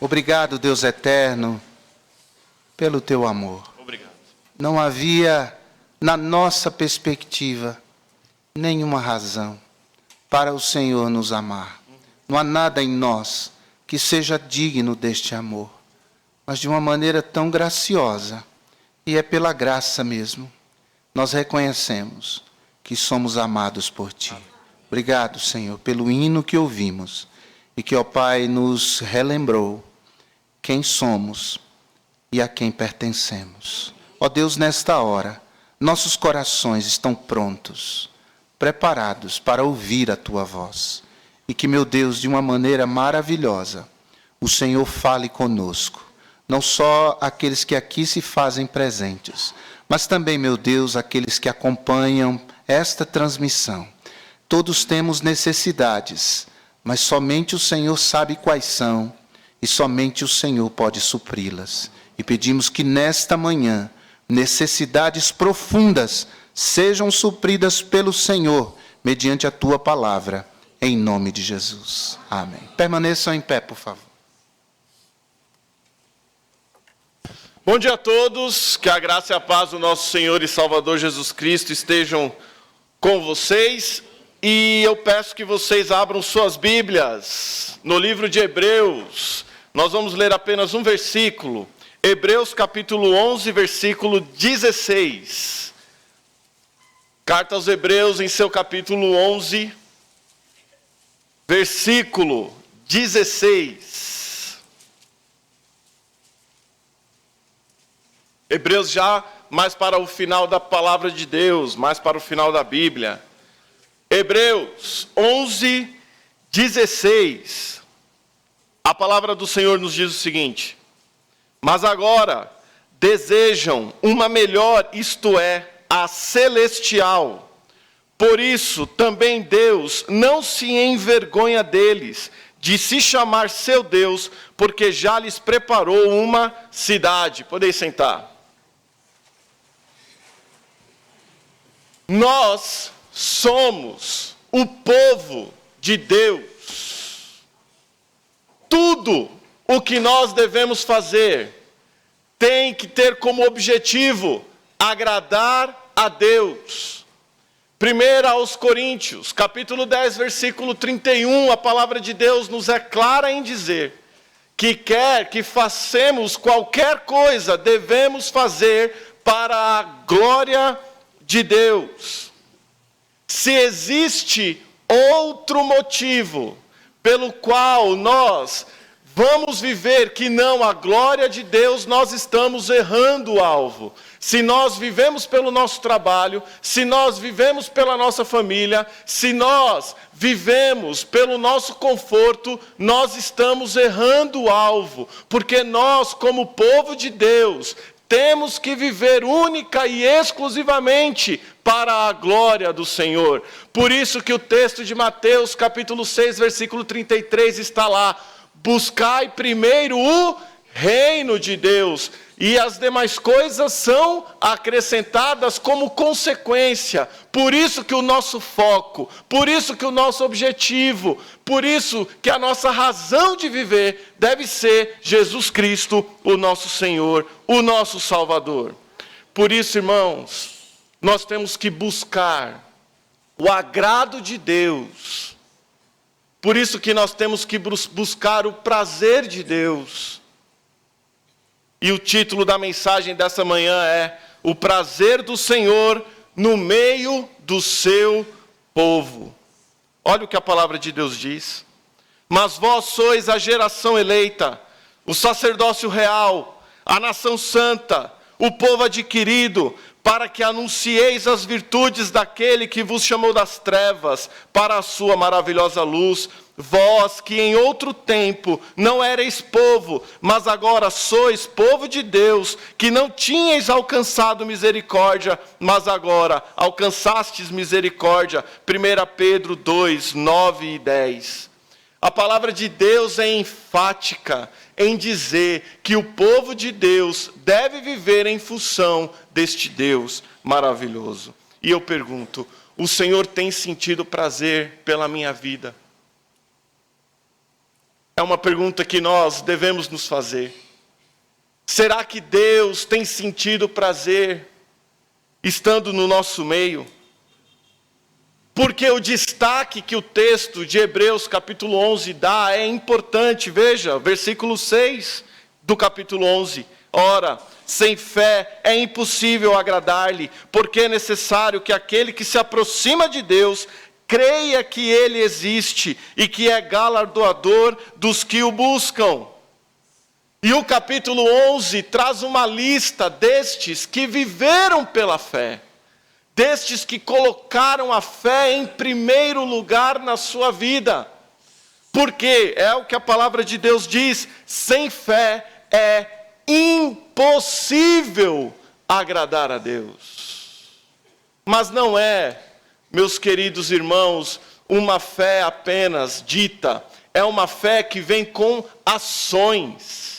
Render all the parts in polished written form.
Obrigado, Deus eterno, pelo teu amor. Obrigado. Não havia, na nossa perspectiva, nenhuma razão para o Senhor nos amar. Não há nada em nós que seja digno deste amor, mas de uma maneira tão graciosa, e é pela graça mesmo, nós reconhecemos que somos amados por Ti. Obrigado, Senhor, pelo hino que ouvimos e que, ó Pai, nos relembrou quem somos e a quem pertencemos. Ó Deus, nesta hora, nossos corações estão prontos, preparados para ouvir a Tua voz. E que, meu Deus, de uma maneira maravilhosa, o Senhor fale conosco. Não só aqueles que aqui se fazem presentes, mas também, meu Deus, aqueles que acompanham esta transmissão. Todos temos necessidades, mas somente o Senhor sabe quais são, e somente o Senhor pode supri-las. E pedimos que nesta manhã, necessidades profundas sejam supridas pelo Senhor, mediante a Tua palavra, em nome de Jesus. Amém. Permaneçam em pé, por favor. Bom dia a todos, que a graça e a paz do nosso Senhor e Salvador Jesus Cristo estejam com vocês. E eu peço que vocês abram suas Bíblias no livro de Hebreus. Nós vamos ler apenas um versículo. Hebreus capítulo 11, versículo 16. Carta aos Hebreus em seu capítulo 11, versículo 16. Hebreus já mais para o final da palavra de Deus, mais para o final da Bíblia. Hebreus 11, 16. A palavra do Senhor nos diz o seguinte: mas agora desejam uma melhor, isto é, a celestial. Por isso também Deus não se envergonha deles, de se chamar seu Deus, porque já lhes preparou uma cidade. Podeis sentar. Nós somos o povo de Deus. Tudo o que nós devemos fazer tem que ter como objetivo agradar a Deus. 1 aos Coríntios, capítulo 10, versículo 31, a palavra de Deus nos é clara em dizer que quer que façamos qualquer coisa, devemos fazer para a glória de Deus. Se existe outro motivo pelo qual nós vamos viver que não a glória de Deus, nós estamos errando o alvo. Se nós vivemos pelo nosso trabalho, se nós vivemos pela nossa família, se nós vivemos pelo nosso conforto, nós estamos errando o alvo. Porque nós, como povo de Deus, temos que viver única e exclusivamente para a glória do Senhor. Por isso que o texto de Mateus, capítulo 6, versículo 33 está lá. Buscai primeiro o reino de Deus, e as demais coisas são acrescentadas como consequência. Por isso que o nosso foco, por isso que o nosso objetivo, por isso que a nossa razão de viver deve ser Jesus Cristo, o nosso Senhor, o nosso Salvador. Por isso, irmãos, nós temos que buscar o agrado de Deus. Por isso que nós temos que buscar o prazer de Deus. E o título da mensagem dessa manhã é: o prazer do Senhor no meio do seu povo. Olha o que a palavra de Deus diz. Mas vós sois a geração eleita, o sacerdócio real, a nação santa, o povo adquirido, para que anuncieis as virtudes daquele que vos chamou das trevas para a sua maravilhosa luz. Vós que em outro tempo não erais povo, mas agora sois povo de Deus, que não tinhais alcançado misericórdia, mas agora alcançastes misericórdia. 1 Pedro 2, 9 e 10. A palavra de Deus é enfática em dizer que o povo de Deus deve viver em função deste Deus maravilhoso. E eu pergunto: o Senhor tem sentido prazer pela minha vida? É uma pergunta que nós devemos nos fazer. Será que Deus tem sentido prazer estando no nosso meio? Porque o destaque que o texto de Hebreus capítulo 11 dá é importante. Veja, versículo 6 do capítulo 11. Ora, sem fé é impossível agradar-lhe, porque é necessário que aquele que se aproxima de Deus creia que Ele existe e que é galardoador dos que o buscam. E o capítulo 11 traz uma lista destes que viveram pela fé, destes que colocaram a fé em primeiro lugar na sua vida. Porque é o que a palavra de Deus diz: sem fé é impossível agradar a Deus. Mas não é, meus queridos irmãos, uma fé apenas dita, é uma fé que vem com ações.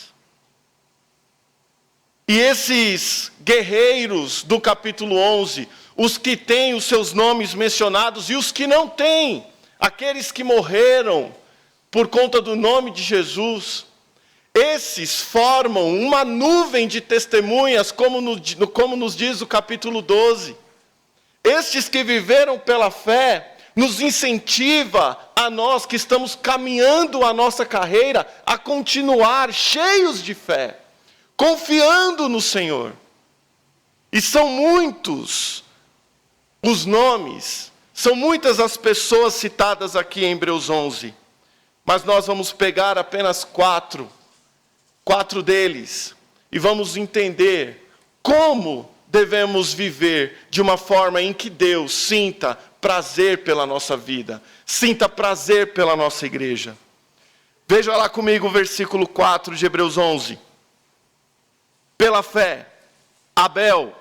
E esses guerreiros do capítulo 11, os que têm os seus nomes mencionados e os que não têm, aqueles que morreram por conta do nome de Jesus, esses formam uma nuvem de testemunhas, como nos diz o capítulo 12. Estes que viveram pela fé nos incentiva a nós que estamos caminhando a nossa carreira a continuar cheios de fé, confiando no Senhor. E são muitos os nomes, são muitas as pessoas citadas aqui em Hebreus 11. Mas nós vamos pegar apenas quatro deles, e vamos entender como devemos viver de uma forma em que Deus sinta prazer pela nossa vida, sinta prazer pela nossa igreja. Veja lá comigo o versículo 4 de Hebreus 11. Pela fé, Abel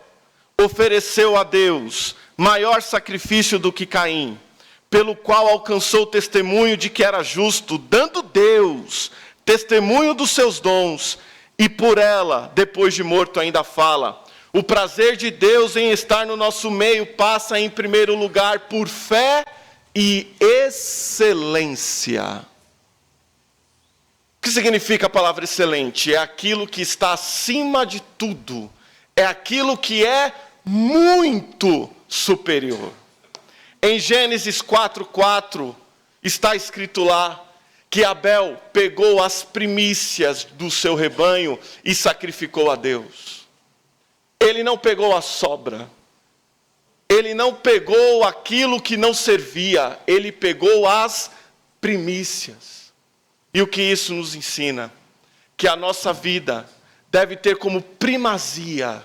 ofereceu a Deus maior sacrifício do que Caim, pelo qual alcançou testemunho de que era justo, dando Deus testemunho dos seus dons, e por ela, depois de morto, ainda fala. O prazer de Deus em estar no nosso meio passa em primeiro lugar por fé e excelência. O que significa a palavra excelente? É aquilo que está acima de tudo. É aquilo que é muito superior. Em Gênesis 4:4 está escrito lá que Abel pegou as primícias do seu rebanho e sacrificou a Deus. Ele não pegou a sobra. Ele não pegou aquilo que não servia. Ele pegou as primícias. E o que isso nos ensina? Que a nossa vida deve ter como primazia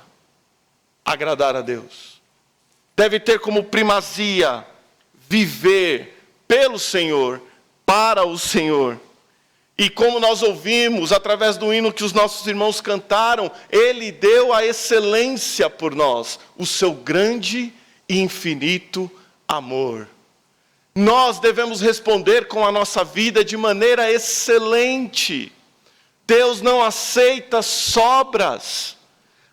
agradar a Deus. Deve ter como primazia viver pelo Senhor, para o Senhor. E como nós ouvimos através do hino que os nossos irmãos cantaram, Ele deu a excelência por nós, o seu grande e infinito amor. Nós devemos responder com a nossa vida de maneira excelente. Deus não aceita sobras.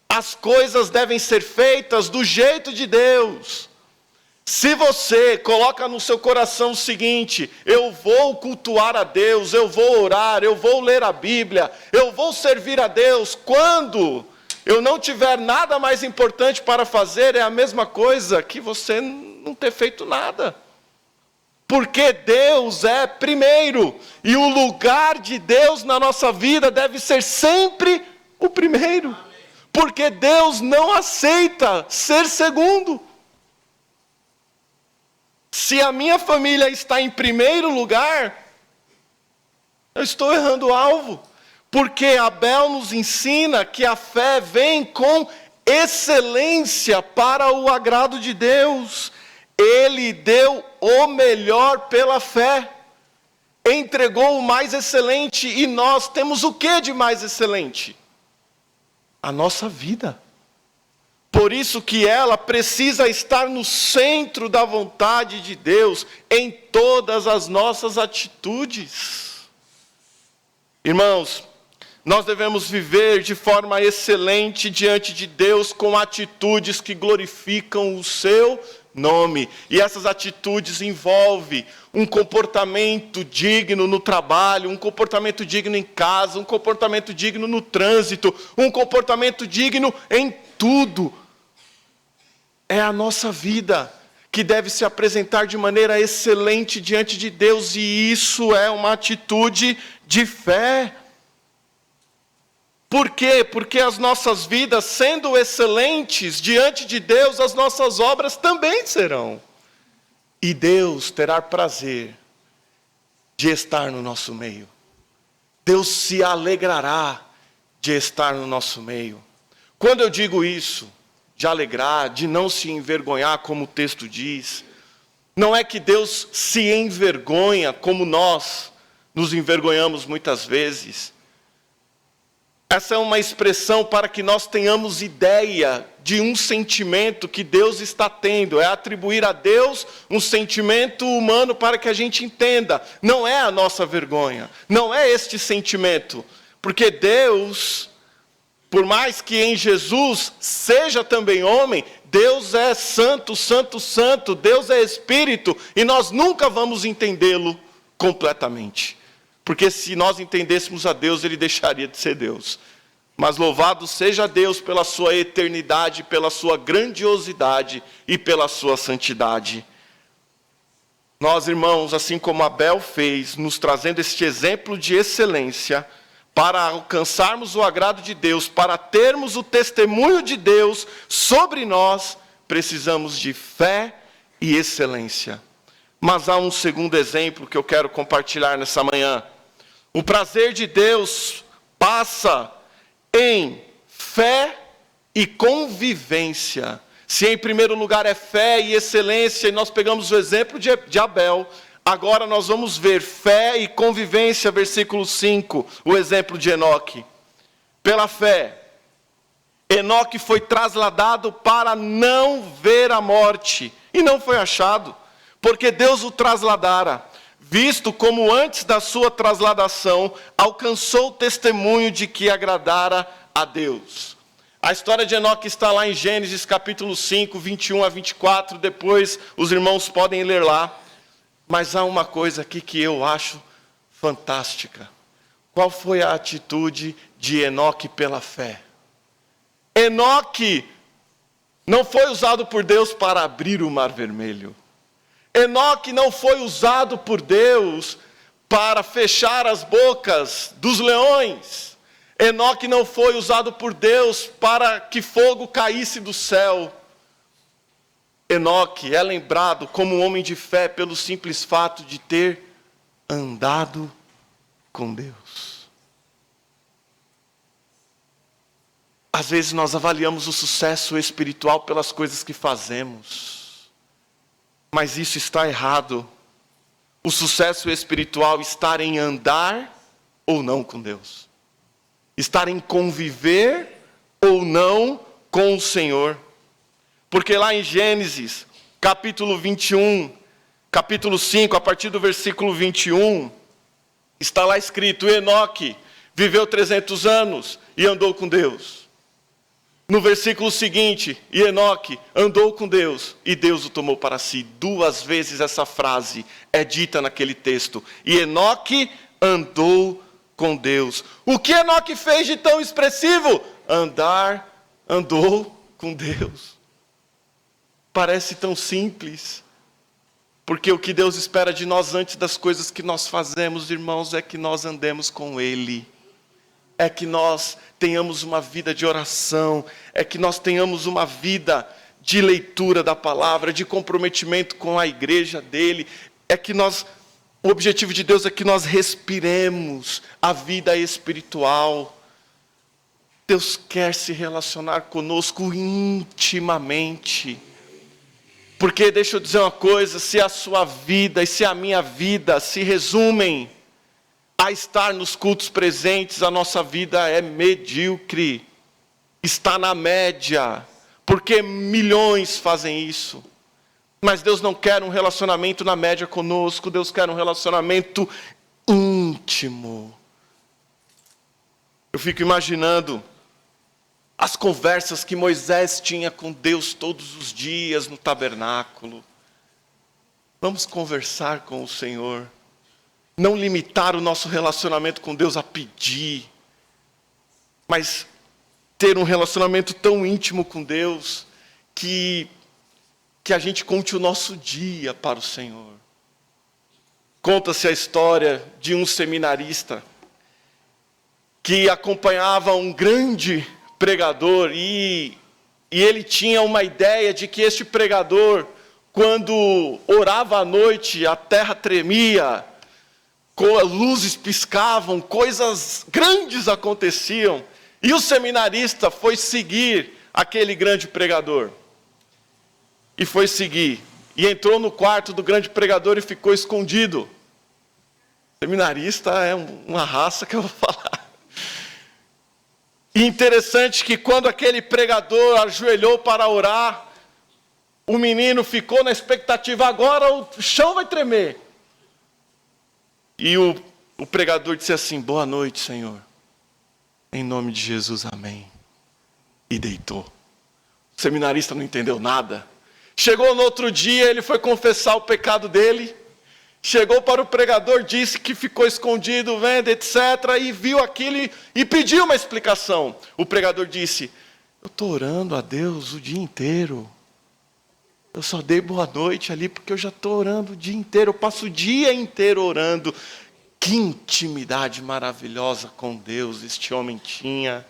As coisas devem ser feitas do jeito de Deus. Se você coloca no seu coração o seguinte: eu vou cultuar a Deus, eu vou orar, eu vou ler a Bíblia, eu vou servir a Deus, quando eu não tiver nada mais importante para fazer, é a mesma coisa que você não ter feito nada. Porque Deus é primeiro, e o lugar de Deus na nossa vida deve ser sempre o primeiro. Porque Deus não aceita ser segundo. Se a minha família está em primeiro lugar, eu estou errando o alvo. Porque Abel nos ensina que a fé vem com excelência para o agrado de Deus. Ele deu o melhor pela fé. Entregou o mais excelente. E nós temos o que de mais excelente? A nossa vida. Por isso que ela precisa estar no centro da vontade de Deus em todas as nossas atitudes. Irmãos, Nós devemos viver de forma excelente diante de Deus, com atitudes que glorificam o seu nome. E essas atitudes envolvem um comportamento digno no trabalho, um comportamento digno em casa, um comportamento digno no trânsito, um comportamento digno em tudo. É a nossa vida que deve se apresentar de maneira excelente diante de Deus, e isso é uma atitude de fé. Por quê? Porque as nossas vidas, sendo excelentes diante de Deus, as nossas obras também serão. E Deus terá prazer de estar no nosso meio. Deus se alegrará de estar no nosso meio. Quando eu digo isso, de alegrar, de não se envergonhar, como o texto diz, não é que Deus se envergonha como nós nos envergonhamos muitas vezes. Essa é uma expressão para que nós tenhamos ideia de um sentimento que Deus está tendo. É atribuir a Deus um sentimento humano para que a gente entenda. Não é a nossa vergonha, não é este sentimento. Porque Deus, por mais que em Jesus seja também homem, Deus é santo, santo, santo. Deus é espírito, e nós nunca vamos entendê-lo completamente. Porque se nós entendêssemos a Deus, Ele deixaria de ser Deus. Mas louvado seja Deus pela sua eternidade, pela sua grandiosidade e pela sua santidade. Nós, irmãos, assim como Abel fez, nos trazendo este exemplo de excelência, para alcançarmos o agrado de Deus, para termos o testemunho de Deus sobre nós, precisamos de fé e excelência. Mas há um segundo exemplo que eu quero compartilhar nessa manhã. O prazer de Deus passa em fé e convivência. Se em primeiro lugar é fé e excelência, e nós pegamos o exemplo de Abel, agora nós vamos ver fé e convivência, versículo 5, o exemplo de Enoque. Pela fé, Enoque foi trasladado para não ver a morte, e não foi achado, porque Deus o trasladara, visto como antes da sua trasladação, alcançou o testemunho de que agradara a Deus. A história de Enoque está lá em Gênesis capítulo 5, 21 a 24, depois os irmãos podem ler lá. Mas há uma coisa aqui que eu acho fantástica. Qual foi a atitude de Enoque pela fé? Enoque não foi usado por Deus para abrir o Mar Vermelho. Enoque não foi usado por Deus para fechar as bocas dos leões. Enoque não foi usado por Deus para que fogo caísse do céu. Enoque é lembrado como um homem de fé pelo simples fato de ter andado com Deus. Às vezes nós avaliamos o sucesso espiritual pelas coisas que fazemos. Mas isso está errado. O sucesso espiritual está em andar ou não com Deus. Estar em conviver ou não com o Senhor. Porque lá em Gênesis, capítulo 21, capítulo 5, a partir do versículo 21, está lá escrito: Enoque viveu 300 anos e andou com Deus. No versículo seguinte, Enoque andou com Deus e Deus o tomou para si. 2 vezes essa frase é dita naquele texto. E Enoque andou com Deus. O que Enoque fez de tão expressivo? Andou com Deus. Parece tão simples. Porque o que Deus espera de nós antes das coisas que nós fazemos, irmãos, é que nós andemos com Ele. É que nós tenhamos uma vida de oração, é que nós tenhamos uma vida de leitura da palavra, de comprometimento com a igreja dele, o objetivo de Deus é que nós respiremos a vida espiritual. Deus quer se relacionar conosco intimamente. Porque, deixa eu dizer uma coisa, se a sua vida e se a minha vida se resumem a estar nos cultos presentes, a nossa vida é medíocre, está na média, porque milhões fazem isso. Mas Deus não quer um relacionamento na média conosco, Deus quer um relacionamento íntimo. Eu fico imaginando as conversas que Moisés tinha com Deus todos os dias no tabernáculo. Vamos conversar com o Senhor. Não limitar o nosso relacionamento com Deus a pedir, mas ter um relacionamento tão íntimo com Deus que a gente conte o nosso dia para o Senhor. Conta-se a história de um seminarista que acompanhava um grande pregador e ele tinha uma ideia de que este pregador, quando orava à noite, a terra tremia, luzes piscavam, coisas grandes aconteciam. E o seminarista foi seguir aquele grande pregador. E foi seguir. E entrou no quarto do grande pregador e ficou escondido. Seminarista é uma raça que eu vou falar. E interessante que quando aquele pregador ajoelhou para orar, o menino ficou na expectativa, agora o chão vai tremer. E o pregador disse assim: boa noite, Senhor. Em nome de Jesus, amém. E deitou. O seminarista não entendeu nada. Chegou no outro dia, ele foi confessar o pecado dele. Chegou para o pregador, disse que ficou escondido, vendo, etc. E viu aquilo e pediu uma explicação. O pregador disse: eu estou orando a Deus o dia inteiro. Eu só dei boa noite ali porque eu já estou orando o dia inteiro. Eu passo o dia inteiro orando. Que intimidade maravilhosa com Deus este homem tinha.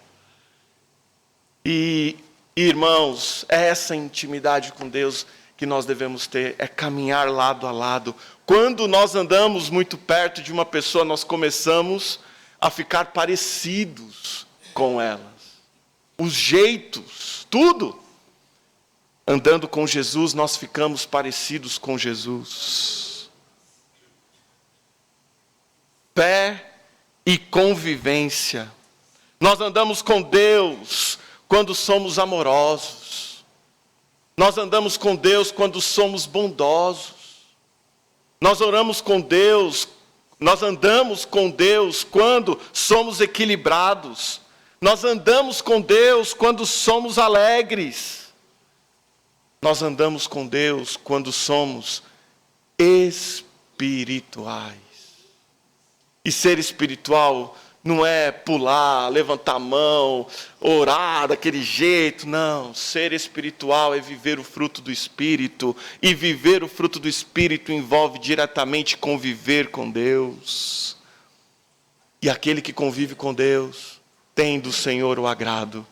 E, irmãos, é essa intimidade com Deus que nós devemos ter, é caminhar lado a lado. Quando nós andamos muito perto de uma pessoa, nós começamos a ficar parecidos com elas. Os jeitos, tudo. Andando com Jesus, nós ficamos parecidos com Jesus. Fé e convivência. Nós andamos com Deus quando somos amorosos. Nós andamos com Deus quando somos bondosos. Nós oramos com Deus, nós andamos com Deus quando somos equilibrados. Nós andamos com Deus quando somos alegres. Nós andamos com Deus quando somos espirituais. E ser espiritual não é pular, levantar a mão, orar daquele jeito. Não, ser espiritual é viver o fruto do Espírito. E viver o fruto do Espírito envolve diretamente conviver com Deus. E aquele que convive com Deus tem do Senhor o agrado.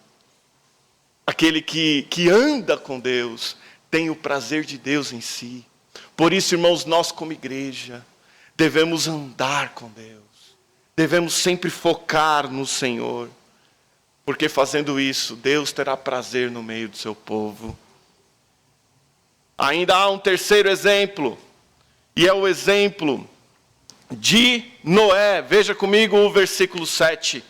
Aquele que anda com Deus tem o prazer de Deus em si. Por isso, irmãos, nós como igreja devemos andar com Deus. Devemos sempre focar no Senhor, porque fazendo isso, Deus terá prazer no meio do seu povo. Ainda há um terceiro exemplo, e é o exemplo de Noé. Veja comigo o versículo 7.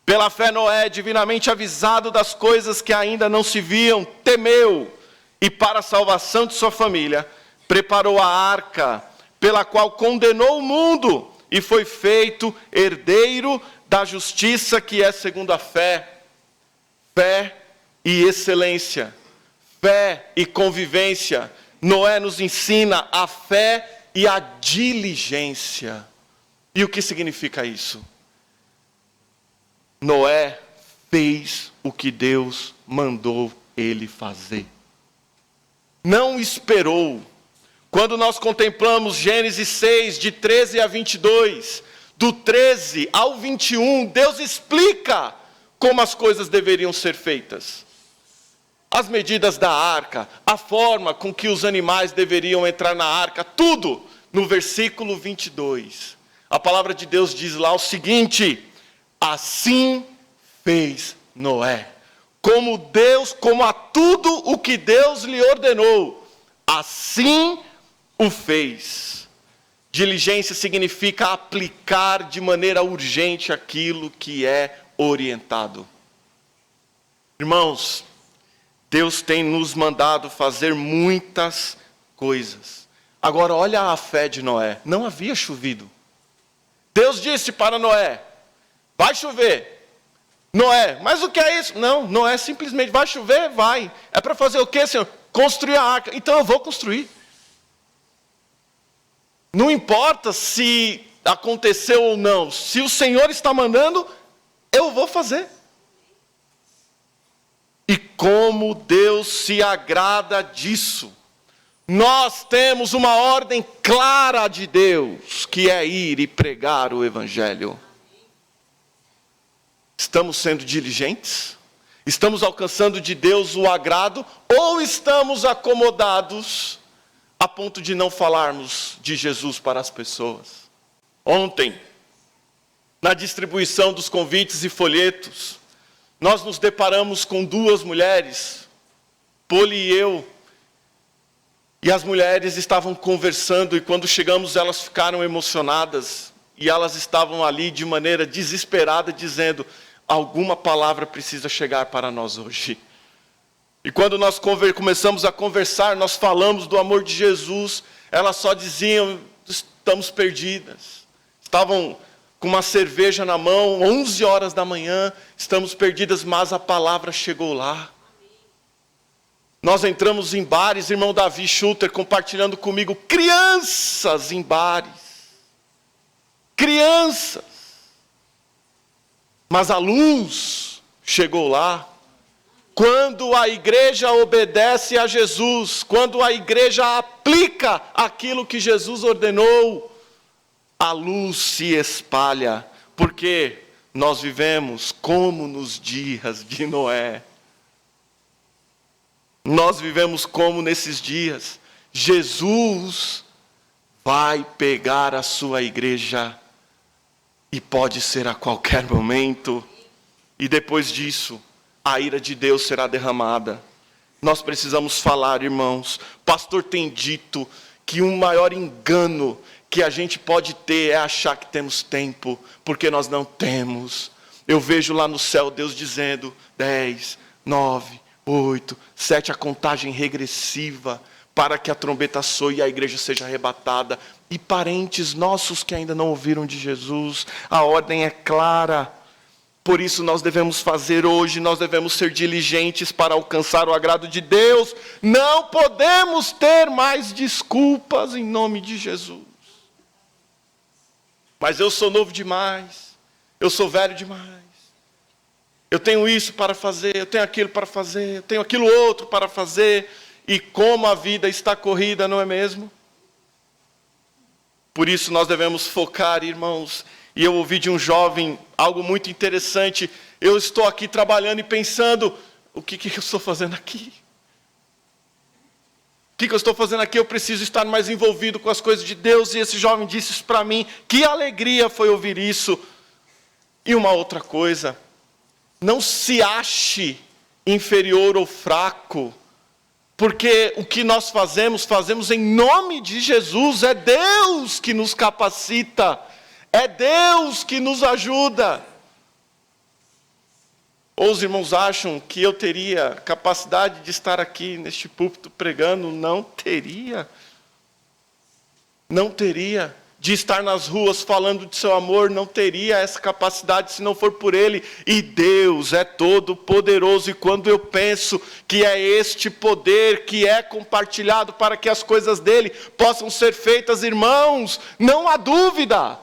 Pela fé Noé, divinamente avisado das coisas que ainda não se viam, temeu, e para a salvação de sua família, preparou a arca, pela qual condenou o mundo, e foi feito herdeiro da justiça que é segundo a fé. Fé e excelência. Fé e convivência. Noé nos ensina a fé e a diligência. E o que significa isso? Noé fez o que Deus mandou ele fazer. Não esperou. Quando nós contemplamos Gênesis 6, de 13 a 22, do 13 ao 21, Deus explica como as coisas deveriam ser feitas. As medidas da arca, a forma com que os animais deveriam entrar na arca, tudo no versículo 22. A palavra de Deus diz lá o seguinte: assim fez Noé. Como a tudo o que Deus lhe ordenou, assim o fez. Diligência significa aplicar de maneira urgente aquilo que é orientado. Irmãos, Deus tem nos mandado fazer muitas coisas. Agora olha a fé de Noé. Não havia chovido. Deus disse para Noé: vai chover. Noé, mas o que é isso? Não, Noé simplesmente vai chover, vai. É para fazer o quê, Senhor? Construir a arca. Então eu vou construir. Não importa se aconteceu ou não. Se o Senhor está mandando, eu vou fazer. E como Deus se agrada disso. Nós temos uma ordem clara de Deus, que é ir e pregar o Evangelho. Estamos sendo diligentes? Estamos alcançando de Deus o agrado? Ou estamos acomodados a ponto de não falarmos de Jesus para as pessoas? Ontem, na distribuição dos convites e folhetos, nós nos deparamos com duas mulheres, Poli e eu, e as mulheres estavam conversando, e quando chegamos elas ficaram emocionadas, e elas estavam ali de maneira desesperada, dizendo, alguma palavra precisa chegar para nós hoje. E quando nós começamos a conversar, nós falamos do amor de Jesus, elas só diziam, estamos perdidas. Estavam com uma cerveja na mão, 11 horas da manhã, estamos perdidas, mas a palavra chegou lá. Nós entramos em bares, irmão Davi Schutter compartilhando comigo, crianças em bares. Crianças. Mas a luz chegou lá. Quando a igreja obedece a Jesus, quando a igreja aplica aquilo que Jesus ordenou, a luz se espalha, porque nós vivemos como nos dias de Noé. Nós vivemos como nesses dias. Jesus vai pegar a sua igreja, e pode ser a qualquer momento, e depois disso, a ira de Deus será derramada. Nós precisamos falar, irmãos. O pastor tem dito que o maior engano que a gente pode ter é achar que temos tempo, porque nós não temos. Eu vejo lá no céu Deus dizendo, 10, 9, 8, 7, a contagem regressiva, para que a trombeta soe e a igreja seja arrebatada. E parentes nossos que ainda não ouviram de Jesus, a ordem é clara. Por isso nós devemos fazer hoje, nós devemos ser diligentes para alcançar o agrado de Deus. Não podemos ter mais desculpas em nome de Jesus. Mas eu sou novo demais, eu sou velho demais. Eu tenho isso para fazer, eu tenho aquilo para fazer, eu tenho aquilo outro para fazer. E como a vida está corrida, não é mesmo? Por isso nós devemos focar, irmãos. E eu ouvi de um jovem algo muito interessante. Eu estou aqui trabalhando e pensando, o que eu estou fazendo aqui? O que eu estou fazendo aqui? Eu preciso estar mais envolvido com as coisas de Deus. E esse jovem disse isso para mim. Que alegria foi ouvir isso. E uma outra coisa. Não se ache inferior ou fraco. Porque o que nós fazemos em nome de Jesus. É Deus que nos capacita. É Deus que nos ajuda. Ou os irmãos acham que eu teria capacidade de estar aqui neste púlpito pregando? Não teria. Não teria. De estar nas ruas falando de seu amor, não teria essa capacidade se não for por Ele. E Deus é todo poderoso. E quando eu penso que é este poder que é compartilhado para que as coisas dEle possam ser feitas, irmãos, não há dúvida.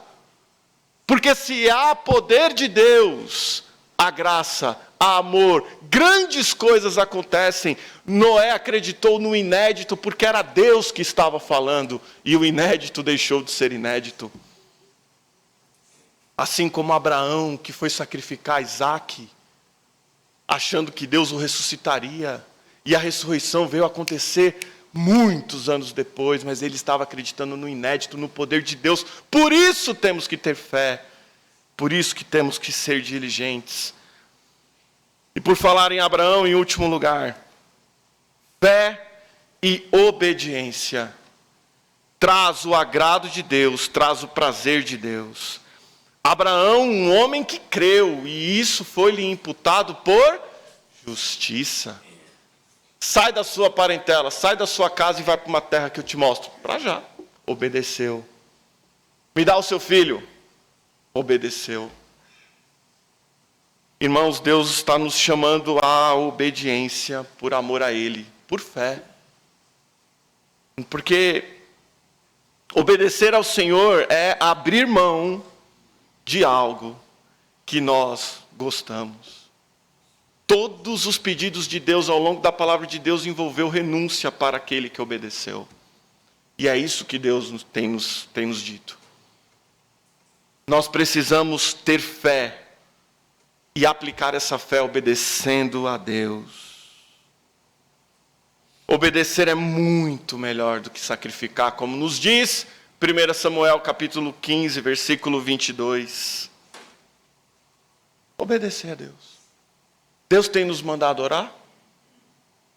Porque se há poder de Deus, há graça, há amor, grandes coisas acontecem. Noé acreditou no inédito porque era Deus que estava falando, e o inédito deixou de ser inédito. Assim como Abraão, que foi sacrificar Isaque, achando que Deus o ressuscitaria, e a ressurreição veio acontecer muitos anos depois, mas ele estava acreditando no inédito, no poder de Deus. Por isso temos que ter fé, por isso que temos que ser diligentes. E por falar em Abraão, em último lugar, fé e obediência traz o agrado de Deus, traz o prazer de Deus. Abraão, um homem que creu, e isso foi-lhe imputado por justiça. Sai da sua parentela, sai da sua casa e vai para uma terra que eu te mostro. Para já. Obedeceu. Me dá o seu filho. Obedeceu. Irmãos, Deus está nos chamando à obediência por amor a Ele, por fé. Porque obedecer ao Senhor é abrir mão de algo que nós gostamos. Todos os pedidos de Deus ao longo da palavra de Deus envolveu renúncia para aquele que obedeceu. E é isso que Deus tem nos dito. Nós precisamos ter fé e aplicar essa fé obedecendo a Deus. Obedecer é muito melhor do que sacrificar, como nos diz 1 Samuel capítulo 15, versículo 22. Obedecer a Deus. Deus tem nos mandado orar.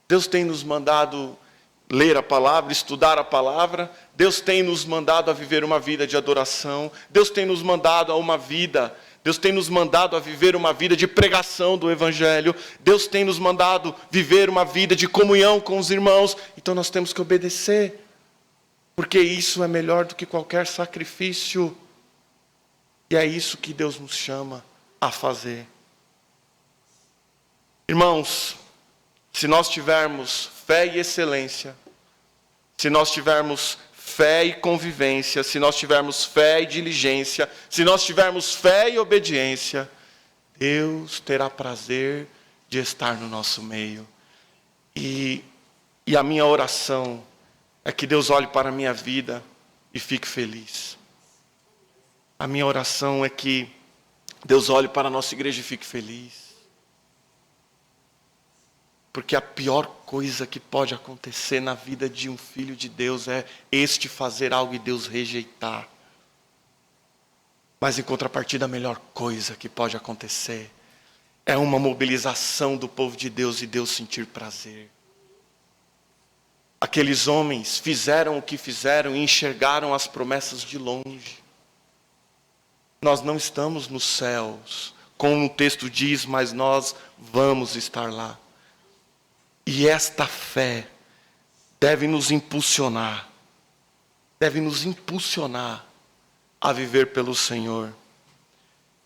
Deus tem nos mandado ler a palavra, estudar a palavra. Deus tem nos mandado a viver uma vida de adoração. Deus tem nos mandado Deus tem nos mandado a viver uma vida de pregação do Evangelho. Deus tem nos mandado viver uma vida de comunhão com os irmãos. Então nós temos que obedecer, porque isso é melhor do que qualquer sacrifício. E é isso que Deus nos chama a fazer. Irmãos, se nós tivermos fé e excelência, se nós tivermos fé e convivência, se nós tivermos fé e diligência, se nós tivermos fé e obediência, Deus terá prazer de estar no nosso meio. E a minha oração é que Deus olhe para a minha vida e fique feliz. A minha oração é que Deus olhe para a nossa igreja e fique feliz. Porque a pior coisa que pode acontecer na vida de um filho de Deus é este fazer algo e Deus rejeitar. Mas em contrapartida, a melhor coisa que pode acontecer é uma mobilização do povo de Deus e Deus sentir prazer. Aqueles homens fizeram o que fizeram e enxergaram as promessas de longe. Nós não estamos nos céus, como o texto diz, mas nós vamos estar lá. E esta fé deve nos impulsionar a viver pelo Senhor.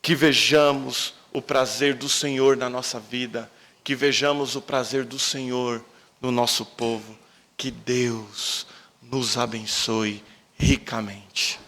Que vejamos o prazer do Senhor na nossa vida, que vejamos o prazer do Senhor no nosso povo. Que Deus nos abençoe ricamente.